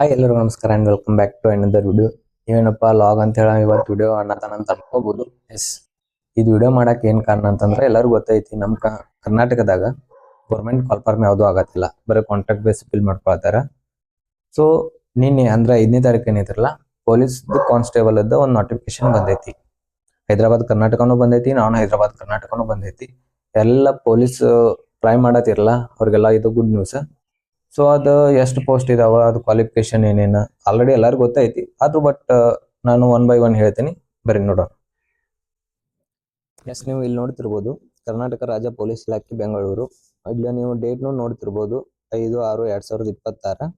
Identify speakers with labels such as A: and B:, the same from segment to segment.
A: Hi ಎಲ್ಲರಿಗೂ ನಮಸ್ಕಾರ and welcome back to another video. ಏನಪ್ಪ ಲಾಗ್ ಅಂತ ಹೇಳಿ ಇವತ್ತು ವಿಡಿಯೋ ಅನ್ನತಾನಂತ ಅನ್ಕೋಬಹುದು. ಎಸ್, ಇದು ವಿಡಿಯೋ ಮಾಡಕ್ ಏನ್ ಕಾರಣ ಅಂತಂದ್ರೆ ಎಲ್ಲರಿಗೂ ಗೊತ್ತೈತಿ ನಮ್ಮ ಕರ್ನಾಟಕದಾಗ ಗೌರ್ಮೆಂಟ್ ಕಾಲ್ಫಾರ್ಮ್ ಯಾವ್ದು ಆಗತ್ತಿಲ್ಲ, ಬರೀ ಕಾಂಟ್ರಾಕ್ಟ್ ಬೇಸ್ ಫಿಲ್ ಮಾಡ್ಕೊಳ್ತಾರ. ಸೊ ನಿನ್ನೆ ಅಂದ್ರೆ 5ನೇ ತಾರೀಕು ಏನೈತಿರಲ್ಲ, ಪೊಲೀಸ್ ಕಾನ್ಸ್ಟೇಬಲ್ ಅದ ಒಂದು ನೋಟಿಫಿಕೇಶನ್ ಬಂದೈತಿ. ಹೈದರಾಬಾದ್ ಕರ್ನಾಟಕನೂ ಬಂದೈತಿ, ನಾನ್ ಹೈದರಾಬಾದ್ ಕರ್ನಾಟಕನೂ ಬಂದೈತಿ. ಎಲ್ಲ ಪೊಲೀಸ್ ಟ್ರೈ ಮಾಡತ್ತಿರಲ್ಲ ಅವ್ರಿಗೆಲ್ಲ ಇದು ಗುಡ್ ನ್ಯೂಸ್. ಸೊ ಅದು ಎಷ್ಟು ಪೋಸ್ಟ್ ಇದಾವ, ಅದು ಕ್ವಾಲಿಫಿಕೇಶನ್ ಏನೇನು ಆಲ್ರೆಡಿ ಎಲ್ಲರಿಗೂ ಗೊತ್ತೈತಿ. ಆದ್ರೂ ಬಟ್ ನಾನು 1 by 1 ಹೇಳ್ತೀನಿ, ಬರೀ ನೋಡೋಣ. ಎಸ್, ನೀವು ಇಲ್ಲಿ ನೋಡ್ತಿರ್ಬೋದು ಕರ್ನಾಟಕ ರಾಜ್ಯ ಪೊಲೀಸ್ ಇಲಾಖೆ ಬೆಂಗಳೂರು. ಇಲ್ಲಿ ನೀವು ಡೇಟ್ ನೋಡ್ತಿರ್ಬೋದು 5/6/2026.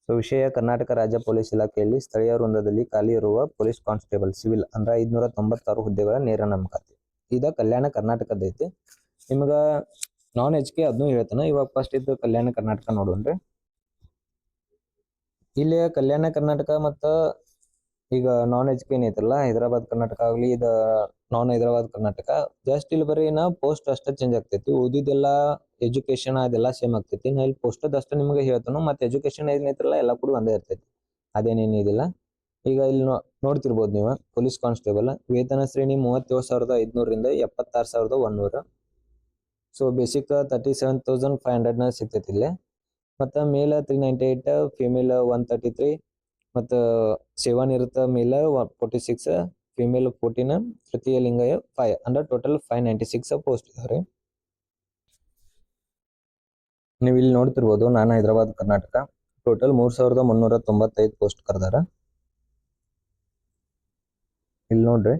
A: ಸೊ ವಿಷಯ: ಕರ್ನಾಟಕ ರಾಜ್ಯ ಪೊಲೀಸ್ ಇಲಾಖೆಯಲ್ಲಿ ಸ್ಥಳೀಯ ವೃಂದದಲ್ಲಿ ಖಾಲಿ ಇರುವ ಪೊಲೀಸ್ ಕಾನ್ಸ್ಟೇಬಲ್ ಸಿವಿಲ್ ಅಂದ್ರೆ 596 ಹುದ್ದೆಗಳ ನೇರ ನೇಮಕಾತಿ. ಇದ ಕಲ್ಯಾಣ ಕರ್ನಾಟಕದ ಐತಿ. ನಿಮ್ಗ ನಾನ್ HK ಅದನ್ನು ಹೇಳ್ತಾನೆ. ಇವಾಗ ಫಸ್ಟ್ ಇದ್ದು ಕಲ್ಯಾಣ ಕರ್ನಾಟಕ ನೋಡೋಣ್ರಿ. ಇಲ್ಲಿ ಕಲ್ಯಾಣ ಕರ್ನಾಟಕ ಮತ್ತ ಈಗ ನಾನ್ HK ಏನೈತಲ್ಲ, ಹೈದರಾಬಾದ್ ಕರ್ನಾಟಕ ಆಗ್ಲಿ, ಇದು ನಾನ್ ಹೈದರಾಬಾದ್ ಕರ್ನಾಟಕ, ಜಸ್ಟ್ ಇಲ್ಲಿ ಬರೀ ಪೋಸ್ಟ್ ಅಷ್ಟೇ ಚೇಂಜ್ ಆಗ್ತೈತಿ. ಉಳಿದಿದ್ದೆಲ್ಲ ಎಜುಕೇಶನ್ ಅದೆಲ್ಲ ಸೇಮ್ ಆಗ್ತೈತಿ. ನಾ ಇಲ್ಲಿ ಪೋಸ್ಟ್ ಅಷ್ಟೇ ನಿಮ್ಗೆ ಹೇಳ್ತಾನು, ಮತ್ತೆ ಎಜುಕೇಶನ್ ಏನೈತಿರಲ್ಲ ಎಲ್ಲ ಕೂಡ ಒಂದೇ ಇರ್ತೈತಿ, ಅದೇನೇನಿದಿಲ್ಲ. ಈಗ ಇಲ್ಲಿ ನೋಡ್ತಿರ್ಬೋದು ನೀವು ಪೊಲೀಸ್ ಕಾನ್ಸ್ಟೇಬಲ್ ವೇತನ ಶ್ರೇಣಿ 37,500 ರಿಂದ 76,100. ಸೊ ಬೇಸಿಕ್ 37,500 ಸಿಗ್ತೈತಿ ಇಲ್ಲೇ. ಮತ್ತು ಮೇಲ್ 398, ಫಿಮೇಲ್ 133, ಮತ್ತು ಸೇವಾನಿರತ ಮೇಲ್ 46, ಫಿಮೇಲ್ 14, ತೃತೀಯ ಲಿಂಗ 5 ಅಂದ್ರೆ ಟೋಟಲ್ 596 ಪೋಸ್ಟ್ ಇದಾವೆ. ನೀವು ಇಲ್ಲಿ ನೋಡ್ತಿರ್ಬೋದು ನಾನು ಹೈದರಾಬಾದ್ ಕರ್ನಾಟಕ ಟೋಟಲ್ 3,395 ಪೋಸ್ಟ್ ಕರೆದಾರ. ಇಲ್ಲಿ ನೋಡ್ರಿ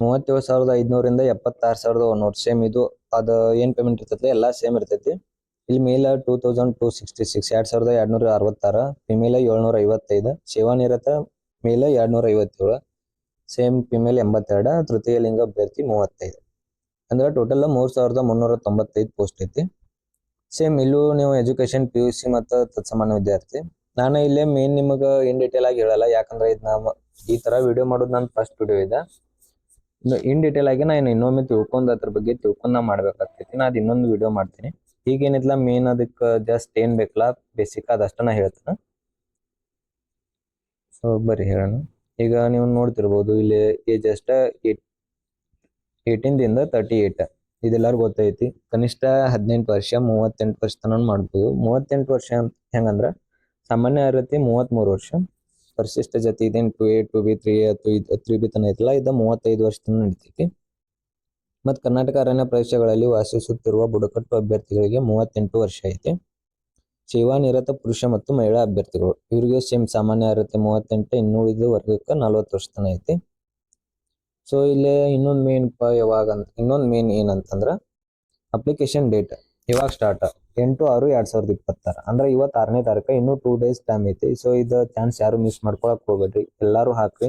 A: 37,500 ರಿಂದ 76,100 ಸೇಮ್. ಇದು ಅದು ಏನ್ ಪೇಮೆಂಟ್ ಇರ್ತೈತಿ ಎಲ್ಲ ಸೇಮ್ ಇರ್ತೈತಿ. ಇಲ್ಲಿ ಮೇಲ್ 2,266 2,266, ಫಿಮೇಲ್ 755, ಸೇವಾನಿರತ ಮೇಲ್ 257, ಸೇಮ್ ಫಿಮೇಲ್ 82, ತೃತೀಯ ಲಿಂಗ ಅಭ್ಯರ್ಥಿ 35. ಅಂದ್ರೆ ಟೋಟಲ್ 3,395 ಪೋಸ್ಟ್ ಐತಿ. ಸೇಮ್ ಇಲ್ಲೂ ನೀವು ಎಜುಕೇಶನ್ PUC ಮತ್ತು ತತ್ಸಮಾನ ವಿದ್ಯಾರ್ಥಿ. ನಾನು ಇಲ್ಲೇ ಮೇನ್ ನಿಮಗೆ ಇನ್ ಡೀಟೇಲ್ ಆಗಿ ಹೇಳಲ್ಲ, ಯಾಕಂದ್ರೆ ಇದು ಈ ತರ ವಿಡಿಯೋ ಮಾಡೋದು ನನ್ನ ಫಸ್ಟ್ ವಿಡಿಯೋ ಇದೆ. ಇನ್ ಡೀಟೇಲ್ ಆಗಿ ನಾನು ಇನ್ನೊಮ್ಮೆ ತಿಳ್ಕೊಂಡು ಅದ್ರ ಬಗ್ಗೆ ತಿಳ್ಕೊಂಡ ಮಾಡ್ಬೇಕಾಗ್ತೈತಿ. ನಾ ಅದು ಇನ್ನೊಂದು ವಿಡಿಯೋ ಮಾಡ್ತೀನಿ. ಈಗೇನಿಲ್ಲ, ಮೇನ್ ಅದಕ್ಕೆ ಜಸ್ಟ್ ಏನ್ ಬೇಕಲ್ಲ ಬೇಸಿಕ್ ಅದಷ್ಟ ನಾ ಹೇಳ್ತೇನೆ. ಸೊ ಬರೀ ಹೇಳೋಣ. ಈಗ ನೀವು ನೋಡ್ತಿರ್ಬೋದು ಇಲ್ಲಿ ಏಜ್ ಅಷ್ಟ 18 ದಿಂದ 38. ಇದೆಲ್ಲರಿಗೂ ಗೊತ್ತೈತಿ. ಕನಿಷ್ಠ 18 ವರ್ಷ 38 ವರ್ಷ ತನಕ ಮಾಡ್ಬೋದು. 38 ವರ್ಷ ಹೆಂಗಂದ್ರ ಸಾಮಾನ್ಯ ಅರ್ಹತೆ 33 ವರ್ಷ, ಪರಿಶಿಷ್ಟ ಜಾತಿ ಇದೇನು 2A 2B 3A 3B ತನ ಐತಲ್ಲ, ಇದು 35 ವರ್ಷ ತನಕ ನಡಿತೈತಿ. ಮತ್ತು ಕರ್ನಾಟಕ ಅರಣ್ಯ ಪ್ರದೇಶಗಳಲ್ಲಿ ವಾಸಿಸುತ್ತಿರುವ ಬುಡಕಟ್ಟು ಅಭ್ಯರ್ಥಿಗಳಿಗೆ 38 ವರ್ಷ ಐತಿ. ಸೇವಾನಿರತ ಪುರುಷ ಮತ್ತು ಮಹಿಳಾ ಅಭ್ಯರ್ಥಿಗಳು ಇವರಿಗೆ ಸೇಮ್ ಸಾಮಾನ್ಯ ಅರ್ಹತೆ 38, ಇನ್ನುಳಿದ ವರ್ಗಕ್ಕೆ 40 ವರ್ಷ ತನ ಐತಿ. ಸೊ ಇಲ್ಲಿ ಇನ್ನೊಂದು ಮೇನ್ ಏನಂತಂದ್ರ ಅಪ್ಲಿಕೇಶನ್ ಡೇಟ್ ಇವಾಗ ಸ್ಟಾರ್ಟ್ 8/6/2026 ಅಂದ್ರೆ ಇವತ್ತು 6ನೇ ತಾರೀಕು, ಇನ್ನೂ 2 days ಟೈಮ್ ಐತಿ. ಸೊ ಇದು ಚಾನ್ಸ್ ಯಾರು ಮಿಸ್ ಮಾಡ್ಕೊಳಕ್ ಹೋಗ್ಬೇಡ್ರಿ, ಎಲ್ಲಾರು ಹಾಕ್ರಿ.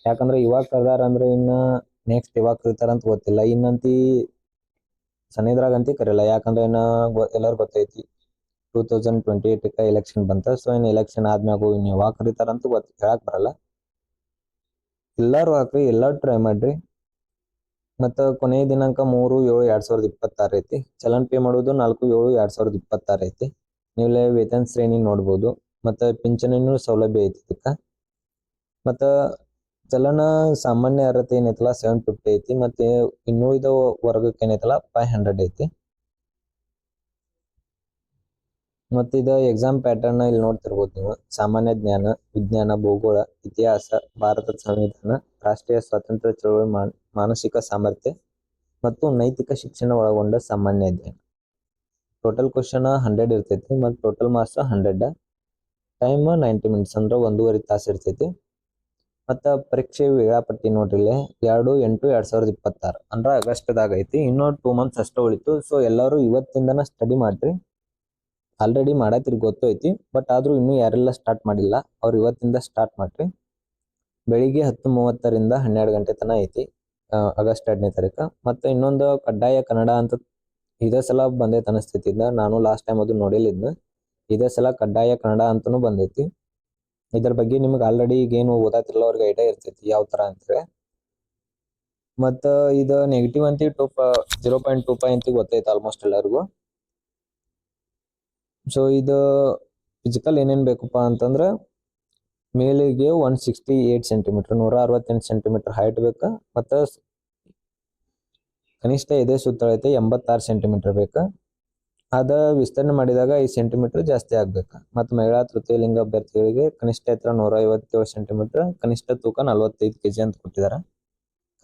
A: ಯಾಕಂದ್ರೆ ಇವಾಗ ಕರ್ದಾರ ಅಂದ್ರೆ ಇನ್ನ ನೆಕ್ಸ್ಟ್ ಇವಾಗ ಕರಿತಾರ ಅಂತ ಗೊತ್ತಿಲ್ಲ. ಇನ್ನಂತಿ ಸನೇದ್ರಾಗಂತಿ ಕರೆಯಲ್ಲ, ಯಾಕಂದ್ರೆ ಎಲ್ಲಾರು ಗೊತ್ತೈತಿ 2028 ಎಲೆಕ್ಷನ್ ಬಂತ. ಸೊ ಇನ್ನು ಎಲೆಕ್ಷನ್ ಆದ್ಮ್ಯಾಗು ಇನ್ನು ಯಾವಾಗ ಕರಿತಾರಂತ ಹೇಳಕ್ ಬರಲ್ಲ. ಎಲ್ಲಾರು ಹಾಕ್ರಿ, ಎಲ್ಲಾರು ಟ್ರೈ ಮಾಡ್ರಿ. ಮತ್ತು ಕೊನೆಯ ದಿನಾಂಕ 3/7/2026 ಐತಿ. ಚಲನ್ ಪೇ ಮಾಡೋದು 4/7/2026 ಐತಿ. ನೀವು ವೇತನ ಶ್ರೇಣಿ ನೋಡ್ಬೋದು. ಮತ್ತು ಪಿಂಚಣಿನೂ ಸೌಲಭ್ಯ ಐತಿ ಇದಕ್ಕೆ. ಮತ್ತು ಚಲನ ಸಾಮಾನ್ಯ ಅರ್ಹತೆ ಏನೈತಲ್ಲ 750 ಐತಿ. ಮತ್ತೆ ಇನ್ನುಳಿದ ವರ್ಗಕ್ಕೆ ಏನೈತಲ್ಲ 500 ಐತಿ. ಮತ್ತು ಇದು ಎಕ್ಸಾಮ್ ಪ್ಯಾಟರ್ನ್ ಇಲ್ಲಿ ನೋಡ್ತಿರ್ಬೋದು ನೀವು. ಸಾಮಾನ್ಯ ಜ್ಞಾನ, ವಿಜ್ಞಾನ, ಭೂಗೋಳ, ಇತಿಹಾಸ, ಭಾರತದ ಸಂವಿಧಾನ, ರಾಷ್ಟ್ರೀಯ ಸ್ವಾತಂತ್ರ್ಯ ಚಳವಳಿ, ಮಾನಸಿಕ ಸಾಮರ್ಥ್ಯ ಮತ್ತು ನೈತಿಕ ಶಿಕ್ಷಣ ಒಳಗೊಂಡ ಸಾಮಾನ್ಯ ಅಧ್ಯಯನ. ಟೋಟಲ್ ಕ್ವಶನ್ 100 ಇರ್ತೈತಿ ಮತ್ತು ಟೋಟಲ್ ಮಾರ್ಕ್ಸ್ 100. ಟೈಮ್ 90 ಮಿನಿಟ್ಸ್ ಅಂದ್ರೆ 1.5 ತಾಸು ಇರ್ತೈತಿ. ಮತ್ತು ಪರೀಕ್ಷೆ ವೇಳಾಪಟ್ಟಿ ನೋಡ್ರಿ 2/8/2026 ಅಂದ್ರೆ ಆಗಸ್ಟ್ದಾಗ ಐತಿ. ಇನ್ನೂ 2 months ಅಷ್ಟೇ ಉಳಿತು. ಸೊ ಎಲ್ಲರೂ ಇವತ್ತಿಂದನ ಸ್ಟಡಿ ಮಾಡ್ರಿ. ಆಲ್ರೆಡಿ ಮಾಡತ್ತಿರ್ ಗೊತ್ತೈತಿ, ಬಟ್ ಆದ್ರೂ ಇನ್ನೂ ಯಾರೆಲ್ಲ ಸ್ಟಾರ್ಟ್ ಮಾಡಿಲ್ಲ ಅವ್ರು ಇವತ್ತಿಂದ ಸ್ಟಾರ್ಟ್ ಮಾಡ್ರಿ. ಬೆಳಿಗ್ಗೆ 10:30 ರಿಂದ 12 ಗಂಟೆ ತನಕ ಐತಿ, ಆಗಸ್ಟ್ 2ನೇ ತಾರೀಕು. ಮತ್ತು ಇನ್ನೊಂದು ಕಡ್ಡಾಯ ಕನ್ನಡ ಅಂತ ಇದೇ ಸಲ ಬಂದೈತೆ ಅನಿಸ್ತೈತಿ. ನಾನು ಲಾಸ್ಟ್ ಟೈಮ್ ಅದು ನೋಡಿಲಿದ್ನ. ಇದೇ ಸಲ ಕಡ್ಡಾಯ ಕನ್ನಡ ಅಂತನೂ ಬಂದೈತಿ. ಇದ್ರ ಬಗ್ಗೆ ನಿಮ್ಗೆ ಆಲ್ರೆಡಿ ಈಗೇನು ಓದಾತಿರಲ್ಲ ಅವ್ರಿಗೆ ಐಡಿಯಾ ಇರ್ತೈತಿ ಯಾವ ಥರ ಅಂದ್ರೆ. ಮತ್ತು ಇದು ನೆಗೆಟಿವ್ ಅಂತ 0.25 ಗೊತ್ತೈತೆ ಆಲ್ಮೋಸ್ಟ್ ಎಲ್ಲರಿಗೂ. ಸೊ ಇದು ಫಿಸಿಕಲ್ ಏನೇನು ಬೇಕಪ್ಪ ಅಂತಂದ್ರೆ ಮೇಲಿಗೆ 168 ಸೆಂಟಿಮೀಟರ್ 168 ಸೆಂಟಿಮೀಟರ್ ಹೈಟ್ ಬೇಕಾ, ಮತ್ತು ಕನಿಷ್ಠ ಎದೆ ಸುತ್ತಳತೆ 86 ಸೆಂಟಿಮೀಟರ್ ಬೇಕಾ. ಅದ ವಿಸ್ತರಣೆ ಮಾಡಿದಾಗ 5 ಸೆಂಟಿಮೀಟರ್ ಜಾಸ್ತಿ ಆಗ್ಬೇಕು. ಮತ್ತು ಮಹಿಳಾ ತೃತೀಯ ಲಿಂಗ ಅಭ್ಯರ್ಥಿಗಳಿಗೆ ಕನಿಷ್ಠ ಎತ್ತರ 157 ಸೆಂಟಿಮೀಟರ್, ಕನಿಷ್ಠ ತೂಕ 45 kg ಅಂತ ಕೊಟ್ಟಿದ್ದಾರೆ.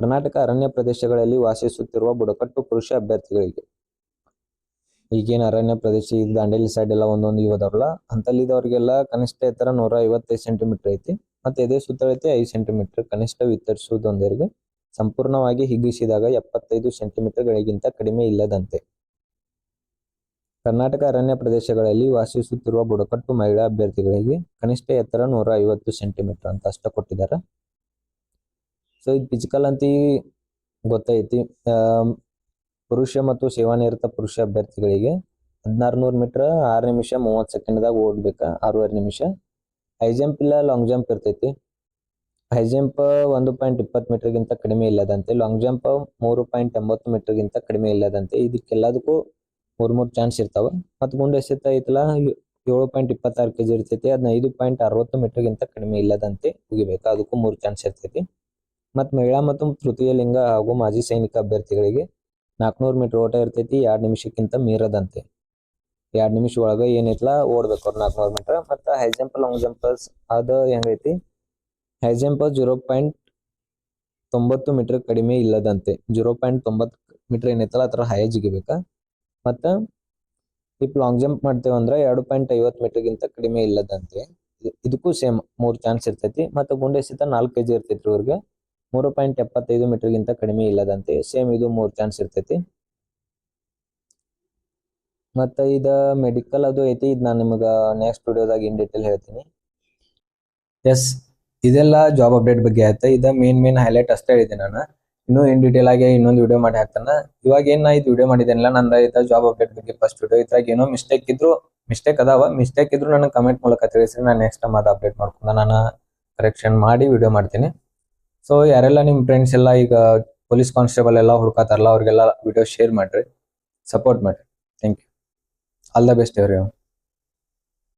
A: ಕರ್ನಾಟಕ ಅರಣ್ಯ ಪ್ರದೇಶಗಳಲ್ಲಿ ವಾಸಿಸುತ್ತಿರುವ ಬುಡಕಟ್ಟು ಪುರುಷ ಅಭ್ಯರ್ಥಿಗಳಿಗೆ, ಈಗೇನು ಅರಣ್ಯ ಪ್ರದೇಶ ಈಗ ದಾಂಡೇಲಿ ಸೈಡ್ ಎಲ್ಲ ಒಂದೊಂದು ಇವದವಲ್ಲ ಅಂತಲ್ಲಿದ್ದವ್ರಿಗೆಲ್ಲ ಕನಿಷ್ಠ ಎತ್ತರ 155 ಸೆಂಟಿಮೀಟರ್ ಐತಿ. ಮತ್ತು ಎದೆ ಸುತ್ತಳತೆ 5 ಸೆಂಟಿಮೀಟರ್ ಕನಿಷ್ಠ ವಿತರಿಸುವುದೊಂದಿಗೆ ಸಂಪೂರ್ಣವಾಗಿ ಹಿಗ್ಗಿಸಿದಾಗ 75 ಸೆಂಟಿಮೀಟರ್ಗಳಿಗಿಂತ ಕಡಿಮೆ ಇಲ್ಲದಂತೆ. ಕರ್ನಾಟಕ ಅರಣ್ಯ ಪ್ರದೇಶಗಳಲ್ಲಿ ವಾಸಿಸುತ್ತಿರುವ ಬುಡಕಟ್ಟು ಮಹಿಳಾ ಅಭ್ಯರ್ಥಿಗಳಿಗೆ ಕನಿಷ್ಠ ಎತ್ತರ 150 ಸೆಂಟಿಮೀಟರ್ ಅಂತ ಅಷ್ಟ ಕೊಟ್ಟಿದ್ದಾರೆ. ಸೊ ಇದು ಫಿಸಿಕಲ್ ಅಂತ ಗೊತ್ತೈತಿ. ಪುರುಷ ಮತ್ತು ಸೇವಾನಿರತ ಪುರುಷ ಅಭ್ಯರ್ಥಿಗಳಿಗೆ 1600 ಮೀಟರ್ 6 ನಿಮಿಷ 30 ಸೆಕೆಂಡ್ದಾಗ ಓಡ್ಬೇಕಾ, 6.5 ನಿಮಿಷ. ಹೈ ಜಂಪ್ ಇಲ್ಲ ಲಾಂಗ್ ಜಂಪ್ ಇರ್ತೈತಿ. ಹೈ ಜಂಪ್ 1.20 ಮೀಟರ್ಗಿಂತ ಕಡಿಮೆ ಇಲ್ಲದಂತೆ, ಲಾಂಗ್ ಜಂಪ್ 3.80 ಮೀಟರ್ಗಿಂತ ಕಡಿಮೆ ಇಲ್ಲದಂತೆ. ಇದಕ್ಕೆಲ್ಲದಕ್ಕೂ 3 ಚಾನ್ಸ್ ಇರ್ತಾವ. ಮತ್ತು ಗುಂಡು ಎಸೆತ ಐತಲ್ಲ 7.26 kg ಇರ್ತೈತಿ. ಅದನ್ನ 5.60 ಮೀಟರ್ಗಿಂತ ಕಡಿಮೆ ಇಲ್ಲದಂತೆ ಮುಗಿಬೇಕು, ಅದಕ್ಕೂ 3 ಚಾನ್ಸ್ ಇರ್ತೈತಿ. ಮತ್ತು ಮಹಿಳಾ ಮತ್ತು ತೃತೀಯ ಲಿಂಗ ಹಾಗೂ ಮಾಜಿ ಸೈನಿಕ ಅಭ್ಯರ್ಥಿಗಳಿಗೆ 400 ಮೀಟರ್ ಓಟ ಇರ್ತೈತಿ, 2 ನಿಮಿಷಕ್ಕಿಂತ ಮೀರದಂತೆ. 2 ನಿಮಿಷ ಒಳಗೆ ಏನೈತಲ್ಲ ಓಡ್ಬೇಕು ಅವ್ರು 400 ಮೀಟರ್. ಮತ್ತು ಹೈ ಜಂಪ್ ಲಾಂಗ್ ಜಂಪ್ ಅದು ಹೆಂಗೈತಿ, ಹೈ ಜಂಪ್ 0.90 ಮೀಟರ್ ಕಡಿಮೆ ಇಲ್ಲದಂತೆ. 0.90 ಮೀಟರ್ ಏನೈತಲ್ಲ ಆ ಥರ ಹೈ ಜಿಗಿಬೇಕಾ. ಮತ್ತು ಇಪ್ ಲಾಂಗ್ ಜಂಪ್ ಮಾಡ್ತೇವಂದ್ರೆ 2.50 ಮೀಟರ್ಗಿಂತ ಕಡಿಮೆ ಇಲ್ಲದಂತೆ. ಇದಕ್ಕೂ ಸೇಮ್ 3 ಚಾನ್ಸ್ ಇರ್ತೈತಿ. ಮತ್ತು ಗುಂಡು ಎಸೆತ 4 kg ಇರ್ತೈತಿ ಇವ್ರಿಗೆ, 3.75 ಮೀಟರ್ಗಿಂತ ಕಡಿಮೆ ಇಲ್ಲದಂತೆ. ಸೇಮ್ ಇದು 3 ಚಾನ್ಸ್ ಇರ್ತೈತಿ. ಮತ್ತು ಇದು ಮೆಡಿಕಲ್ ಅದು ಐತಿ, ಇದು ನಾನು ನಿಮಗೆ ನೆಕ್ಸ್ಟ್ ವಿಡಿಯೋದಾಗ ಇನ್ ಡೀಟೇಲ್ ಹೇಳ್ತೀನಿ. ಎಸ್, ಇದೆಲ್ಲ ಜಾಬ್ ಅಪ್ಡೇಟ್ ಬಗ್ಗೆ ಆಯ್ತು. ಇದು ಮೇನ್ ಹೈಲೈಟ್ ಅಷ್ಟೇ ಹೇಳಿದೆ ನಾನು. ಇನ್ನೂ ಇನ್ ಡೀಟೇಲ್ ಆಗಿ ಇನ್ನೊಂದು ವಿಡಿಯೋ ಮಾಡಿ ಹಾಕ್ತಾನೆ. ಇವಾಗ ಏನು ನಾ ಇದು ವಿಡಿಯೋ ಮಾಡಿದ್ದೇನಿಲ್ಲ, ನಂದು ಇದು ಜಾಬ್ ಅಪ್ಡೇಟ್ ಬಗ್ಗೆ ಫಸ್ಟ್ ವಿಡಿಯೋ. ಇದ್ರಾಗ ಏನೋ ಮಿಸ್ಟೇಕ್ ಇದ್ರು ನನಗೆ ಕಮೆಂಟ್ ಮೂಲಕ ತಿಳಿಸಿ. ನಾನು ನೆಕ್ಸ್ಟ್ ಟೈಮ್ ಅದು ಅಪ್ಡೇಟ್ ಮಾಡ್ಕೊಂಡು ನಾನು ಕರೆಕ್ಷನ್ ಮಾಡಿ ವಿಡಿಯೋ ಮಾಡ್ತೀನಿ. ಸೊ ಯಾರೆಲ್ಲ ನಿಮ್ಮ ಫ್ರೆಂಡ್ಸ್ ಎಲ್ಲ ಈಗ ಪೊಲೀಸ್ ಕಾನ್ಸ್ಟೇಬಲ್ ಎಲ್ಲ ಹುಡುಕಾತಾರಲ್ಲ ಅವ್ರಿಗೆಲ್ಲ ವಿಡಿಯೋ ಶೇರ್ ಮಾಡಿರಿ, ಸಪೋರ್ಟ್ ಮಾಡಿರಿ. Thank you. All the best everyone.